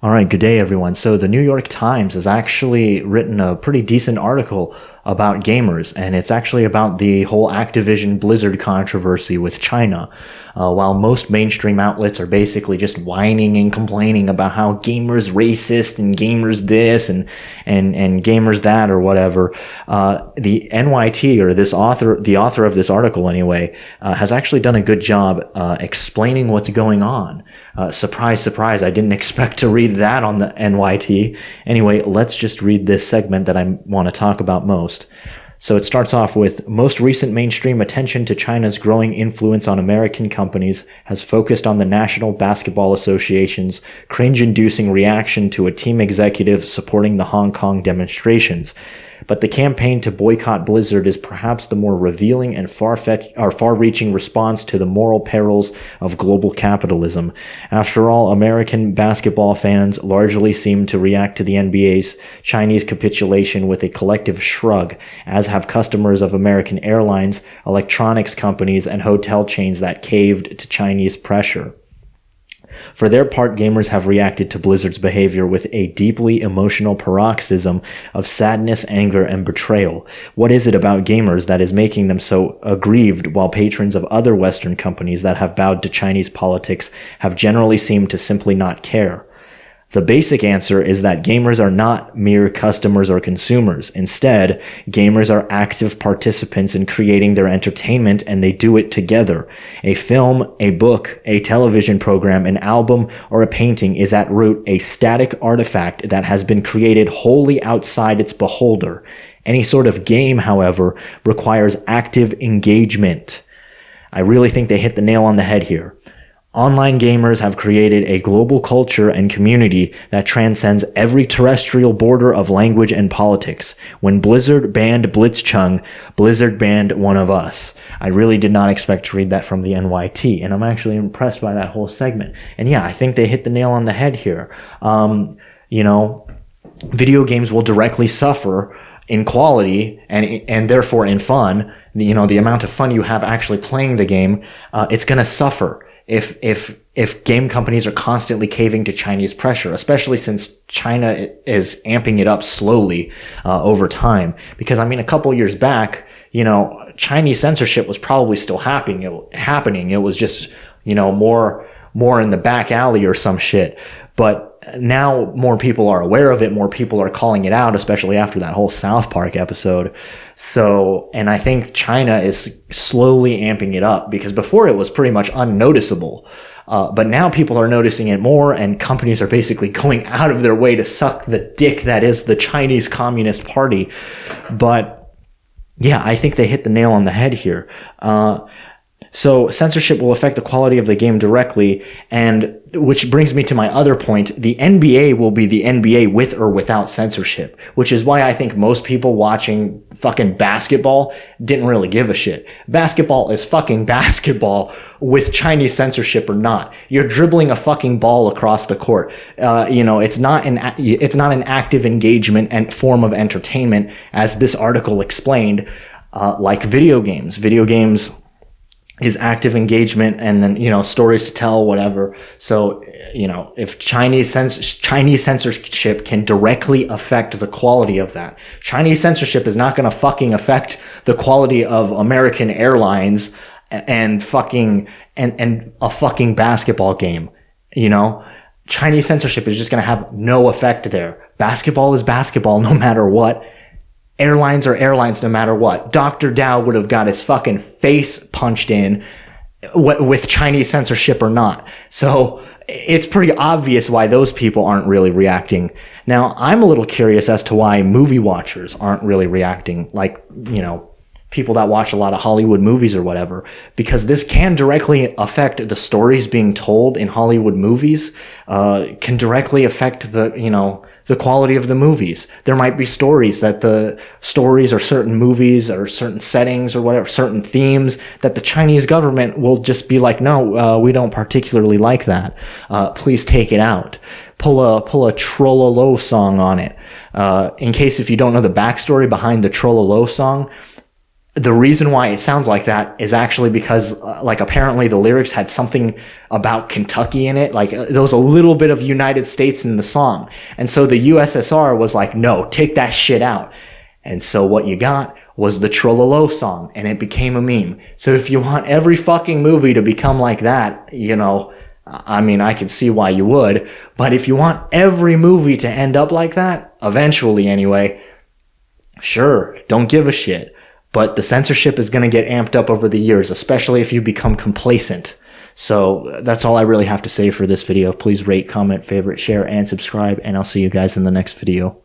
All right, good day, everyone. So the New York Times has actually written a pretty decent article about gamers, and it's actually about the whole Activision-Blizzard controversy with China. While most mainstream outlets are basically just whining and complaining about how gamers racist and gamers this and gamers that or whatever, the NYT, or the author of this article anyway, has actually done a good job explaining what's going on. Surprise, surprise, I didn't expect to read that on the NYT. Anyway, let's just read this segment that I want to talk about most. So it starts off with, most recent mainstream attention to China's growing influence on American companies has focused on the National Basketball Association's cringe-inducing reaction to a team executive supporting the Hong Kong demonstrations. But the campaign to boycott Blizzard is perhaps the more revealing and far-reaching response to the moral perils of global capitalism. After all, American basketball fans largely seem to react to the NBA's Chinese capitulation with a collective shrug, as have customers of American airlines, electronics companies, and hotel chains that caved to Chinese pressure. For their part, gamers have reacted to Blizzard's behavior with a deeply emotional paroxysm of sadness, anger, and betrayal. What is it about gamers that is making them so aggrieved, while patrons of other Western companies that have bowed to Chinese politics have generally seemed to simply not care? The basic answer is that gamers are not mere customers or consumers. Instead, gamers are active participants in creating their entertainment, and they do it together. A film, a book, a television program, an album, or a painting is at root a static artifact that has been created wholly outside its beholder. Any sort of game, however, requires active engagement. I really think they hit the nail on the head here. Online gamers have created a global culture and community that transcends every terrestrial border of language and politics. When Blizzard banned Blitzchung, Blizzard banned one of us. I really did not expect to read that from the NYT, and I'm actually impressed by that whole segment. And yeah, I think they hit the nail on the head here. Video games will directly suffer in quality and therefore in fun. The amount of fun you have actually playing the game, it's going to suffer if game companies are constantly caving to Chinese pressure, especially since China is amping it up slowly over time. Because a couple years back, Chinese censorship was probably still happening. It was just more in the back alley or some shit. But now more people are aware of it, more people are calling it out, especially after that whole South Park episode. And I think China is slowly amping it up, because before it was pretty much unnoticeable. But now people are noticing it more, and companies are basically going out of their way to suck the dick that is the Chinese Communist Party. But yeah, I think they hit the nail on the head here. So censorship will affect the quality of the game directly, and which brings me to my other point. The NBA will be the NBA with or without censorship, which is why I think most people watching fucking basketball didn't really give a shit. Basketball is fucking basketball with Chinese censorship or not. You're dribbling a fucking ball across the court. It's not an active engagement and form of entertainment, as this article explained, like video games. Video games is active engagement, and then, stories to tell, whatever. So, if Chinese censorship can directly affect the quality of that. Chinese censorship is not going to fucking affect the quality of American Airlines and a fucking basketball game. Chinese censorship is just going to have no effect there. Basketball is basketball no matter what. Airlines are airlines no matter what. Dr. Dow would have got his fucking face punched in with Chinese censorship or not. So it's pretty obvious why those people aren't really reacting. Now, I'm a little curious as to why movie watchers aren't really reacting, like, people that watch a lot of Hollywood movies or whatever, because this can directly affect the stories being told in Hollywood movies, can directly affect the quality of the movies. There might be stories or certain movies or certain settings or whatever, certain themes that the Chinese government will just be like, no, we don't particularly like that. Please take it out. Pull a Trollolo song on it. In case if you don't know the backstory behind the Trollolo song, the reason why it sounds like that is actually because like apparently the lyrics had something about Kentucky in it. Like there was a little bit of United States in the song. And so the USSR was like, no, take that shit out. And so what you got was the Trololo song, and it became a meme. So if you want every fucking movie to become like that, you know, I mean, I can see why you would, but if you want every movie to end up like that, eventually anyway, sure, don't give a shit. But the censorship is going to get amped up over the years, especially if you become complacent. So that's all I really have to say for this video. Please rate, comment, favorite, share, and subscribe, and I'll see you guys in the next video.